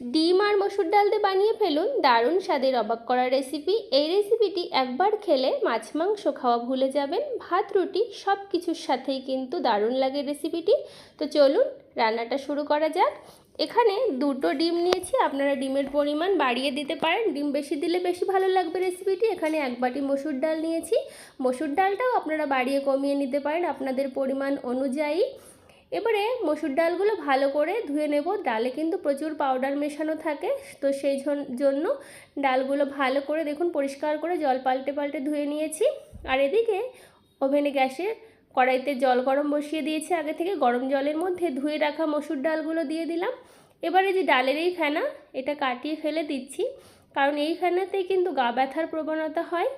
ডিম আর মসুর ডাল দিয়ে বানিয়ে ফেলুন দারুণ স্বাদের অবাক করা রেসিপি। এই রেসিপিটি একবার খেলে মাছ মাংস খাওয়া ভুলে যাবেন, ভাত রুটি সব কিছুর সাথেই কিন্তু দারুণ লাগে রেসিপিটি। তো চলুন রান্নাটা শুরু করা যাক। এখানে দুটো ডিম নিয়েছি, আপনারা ডিমের পরিমাণ বাড়িয়ে দিতে পারেন, ডিম বেশি দিলে বেশি ভালো লাগবে রেসিপিটি। এখানে এক বাটি মসুর ডাল নিয়েছি, মসুর ডালটাও আপনারা বাড়িয়ে কমিয়ে নিতে পারেন আপনাদের পরিমাণ অনুযায়ী। এবারে মসুর ডালগুলো ভালো করে ধুয়ে নেব, ডালে কিন্তু প্রচুর পাউডার মেশানো থাকে, তো সেই জন্য ডালগুলো ভালো করে দেখুন পরিষ্কার করে জল পাল্টে পাল্টে ধুয়ে নিয়েছি। আর এদিকে ওভেনে গ্যাসে কড়াইতে জল গরম বসিয়ে দিয়েছি আগে থেকে, গরম জলের মধ্যে ধুয়ে রাখা মসুর ডালগুলো দিয়ে দিলাম। এবারে যে ডালের এই ফেনা, এটা কাটিয়ে ফেলে দিচ্ছি, কারণ এই ফেনাতেই কিন্তু গা ব্যথার প্রবণতা হয়।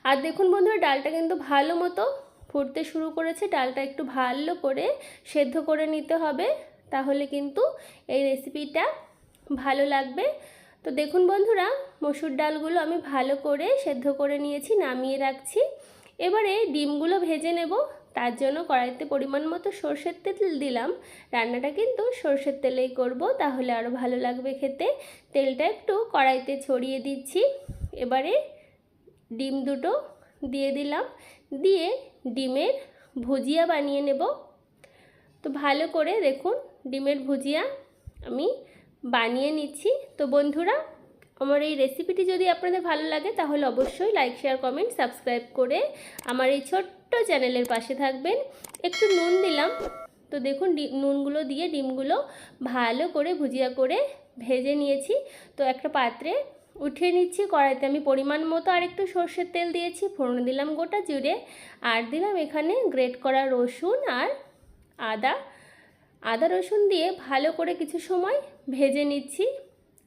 আর দেখুন বন্ধুরা, ডালটা কিন্তু ভালো মতো ফুটতে শুরু করেছে, ডালটা একটু ভালো করে সেদ্ধ করে নিতে হবে, তাহলে কিন্তু এই রেসিপিটা ভালো লাগবে। তো দেখুন বন্ধুরা, মসুর ডালগুলো আমি ভালো করে সেদ্ধ করে নিয়েছি, নামিয়ে রাখছি। এবারে ডিমগুলো ভেজে নেব, তার জন্য কড়াইতে পরিমাণ মতো সরষের তেল দিলাম। রান্নাটা কিন্তু সরষের তেলেই করব, তাহলে আরও ভালো লাগবে খেতে। তেলটা একটু কড়াইতে ছড়িয়ে দিচ্ছি। এবারে ডিম দুটো দিয়ে দিলাম, দিয়ে ডিমের ভুজিয়া বানিয়ে নেব। তো ভালো করে দেখুন ডিমের ভুজিয়া আমি বানিয়ে নিচ্ছি। তো বন্ধুরা, আমার এই রেসিপিটি যদি আপনাদের ভালো লাগে তাহলে অবশ্যই লাইক শেয়ার কমেন্ট সাবস্ক্রাইব করে আমার এই ছোট্ট চ্যানেলের পাশে থাকবেন। একটু নুন দিলাম, তো দেখুন নুনগুলো দিয়ে ডিমগুলো ভালো করে ভুজিয়া করে ভেজে নিয়েছি। তো একটা পাত্রে উঠিয়ে নিচ্ছি। কড়াইতে আমি পরিমাণ মতো আরেকটু সর্ষের তেল দিয়েছি, ফোড়ন দিলাম গোটা জিরে, আর দিলাম এখানে গ্রেট করা রসুন আর আদা রসুন দিয়ে ভালো করে কিছু সময় ভেজে নিচ্ছি,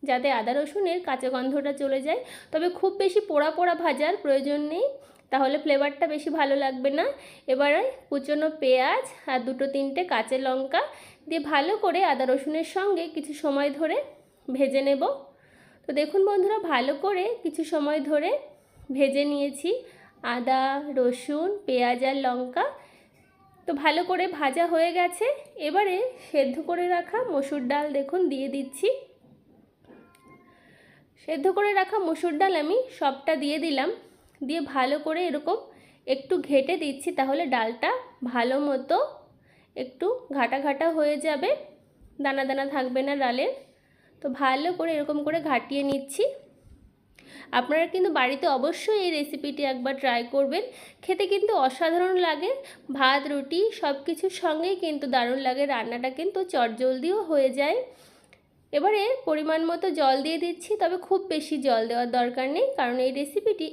যাতে আদা রসুনের কাঁচা গন্ধটা চলে যায়। তবে খুব বেশি পোড়া পোড়া ভাজার প্রয়োজন নেই, তাহলে ফ্লেভারটা বেশি ভালো লাগবে না। এবারে কুচনো পেঁয়াজ আর দুটো তিনটে কাঁচা লঙ্কা দিয়ে ভালো করে আদা রসুনের সঙ্গে কিছু সময় ধরে ভেজে নেব। তো দেখুন বন্ধুরা, ভালো করে কিছু সময় ধরে ভেজে নিয়েছি আদা রসুন পেঁয়াজ আর লঙ্কা। তো ভালো করে ভাজা হয়ে গেছে। এবারে সেদ্ধ করে রাখা মসুর ডাল দেখুন দিয়ে দিচ্ছি। সেদ্ধ করে রাখা মসুর ডাল আমি সবটা দিয়ে দিলাম, দিয়ে ভালো করে এরকম একটু ঘেটে দিচ্ছি, তাহলে ডালটা ভালো মতো একটু ঘাটা ঘাটা হয়ে যাবে, দানা দানা থাকবে না ডালের। তো ভালো করে এরকম করে ঘাটিয়ে নিচ্ছি। আপনারা কিন্তু বাড়িতে অবশ্যই এই রেসিপিটি একবার ট্রাই করবেন, খেতে কিন্তু অসাধারণ লাগে। ভাত রুটি সব কিছুর সঙ্গেই কিন্তু দারুণ লাগে, রান্নাটা কিন্তু চটজলদিও হয়ে যায়। এবারে পরিমাণ মতো জল দিয়ে দিচ্ছি, তবে খুব বেশি জল দেওয়ার দরকার নেই, কারণ এই রেসিপিটি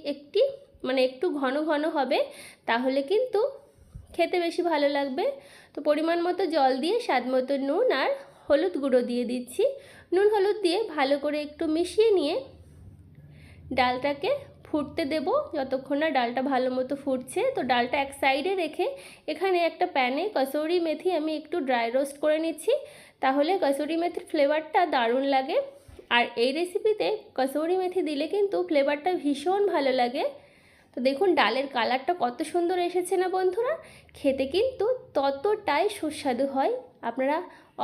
একটু ঘন ঘন হবে, তাহলে কিন্তু খেতে বেশি ভালো লাগবে। তো পরিমাণ মতো জল দিয়ে স্বাদ মতো নুন আর হলুদ গুঁড়ো দিয়ে দিচ্ছি। নুন হলুদ দিয়ে ভালো করে একটু মিশিয়ে নিয়ে ডালটাকে ফুটতে দেব, যতক্ষণ না ডালটা ভালো মতো ফুটছে। তো ডালটা এক সাইডে রেখে এখানে একটা প্যানে কসুরি মেথি আমি একটু ড্রাই রোস্ট করে নিচ্ছি, তাহলে কসুরি মেথির ফ্লেভারটা দারুণ লাগে। আর এই রেসিপিতে কসুরি মেথি দিলে কিন্তু ফ্লেভারটা ভীষণ ভালো লাগে। তো দেখুন ডালের কালারটা কত সুন্দর এসেছে না বন্ধুরা, খেতে কিন্তু ততটাই সুস্বাদু হয়। আপনারা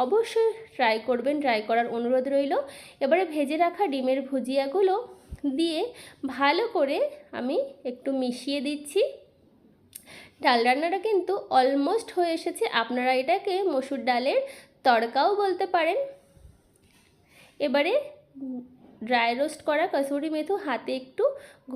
অবশ্যই ট্রাই করবেন, ট্রাই করার অনুরোধ রইল। এবারে ভেজে রাখা ডিমের ভুজিয়াগুলো দিয়ে ভালো করে আমি একটু মিশিয়ে দিচ্ছি। ডাল রান্নাটা কিন্তু অলমোস্ট হয়ে এসেছে, আপনারা এটাকে মসুর ডালের তড়কাও বলতে পারেন। এবারে ড্রাই রোস্ট করা কসুরি মেথি হাতে একটু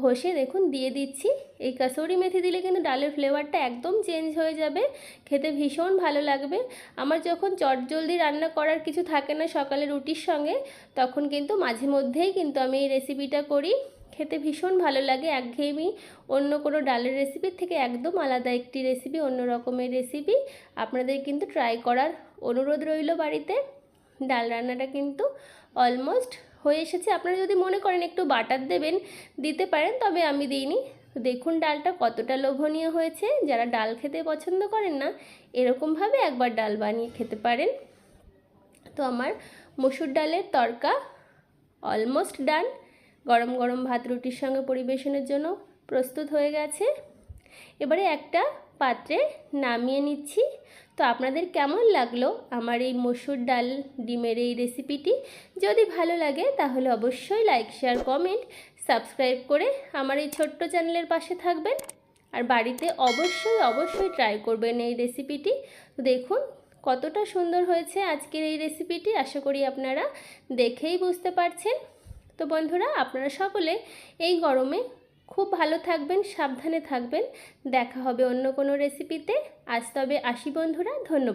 ঘষে দেখুন দিয়ে দিচ্ছি। এই কসুরি মেথি দিলে কিন্তু ডালের ফ্লেভারটা একদম চেঞ্জ হয়ে যাবে, খেতে ভীষণ ভালো লাগবে। আমার যখন চটজলদি রান্না করার কিছু থাকে না সকালে রুটির সঙ্গে, তখন কিন্তু মাঝে মধ্যেই কিন্তু আমি এই রেসিপিটা করি, খেতে ভীষণ ভালো লাগে। একঘেয়েমি অন্য কোনো ডালের রেসিপির থেকে একদম আলাদা একটি রেসিপি, অন্য রকমের রেসিপি। আপনাদের কিন্তু ট্রাই করার অনুরোধ রইল বাড়িতে। ডাল রান্নাটা কিন্তু অলমোস্ট হয়ে এসেছে। আপনারা যদি মনে করেন একটু বাটার দেবেন, দিতে পারেন, তবে আমি দিইনি। দেখুন ডালটা কতটা লোভনীয় হয়েছে। যারা ডাল খেতে পছন্দ করেন না, এরকমভাবে একবার ডাল বানিয়ে খেতে পারেন। তো আমার মসুর ডালের তড়কা অলমোস্ট ডান, গরম গরম ভাত রুটির সঙ্গে পরিবেশনের জন্য প্রস্তুত হয়ে গেছে। এবারে একটা পাত্রে নামিয়ে নিচ্ছি। তো আপনাদের কেমন লাগলো আমার এই মসুর ডাল ডিমের এই রেসিপিটি? যদি ভালো লাগে তাহলে অবশ্যই লাইক, শেয়ার, কমেন্ট, সাবস্ক্রাইব করে আমার এই ছোট্ট চ্যানেলের পাশে থাকবেন। আর বাড়িতে অবশ্যই ট্রাই করবেন এই রেসিপিটি। তো দেখুন কতটা সুন্দর হয়েছে আজকের এই রেসিপিটি, আশা করি আপনারা দেখেই বুঝতে পারছেন। তো বন্ধুরা, আপনারা সকলে এই গরমে খুব ভালো থাকবেন, সাবধানে থাকবেন। দেখা হবে অন্য কোনো রেসিপিতে। আজ তবে আসি বন্ধুরা, ধন্যবাদ।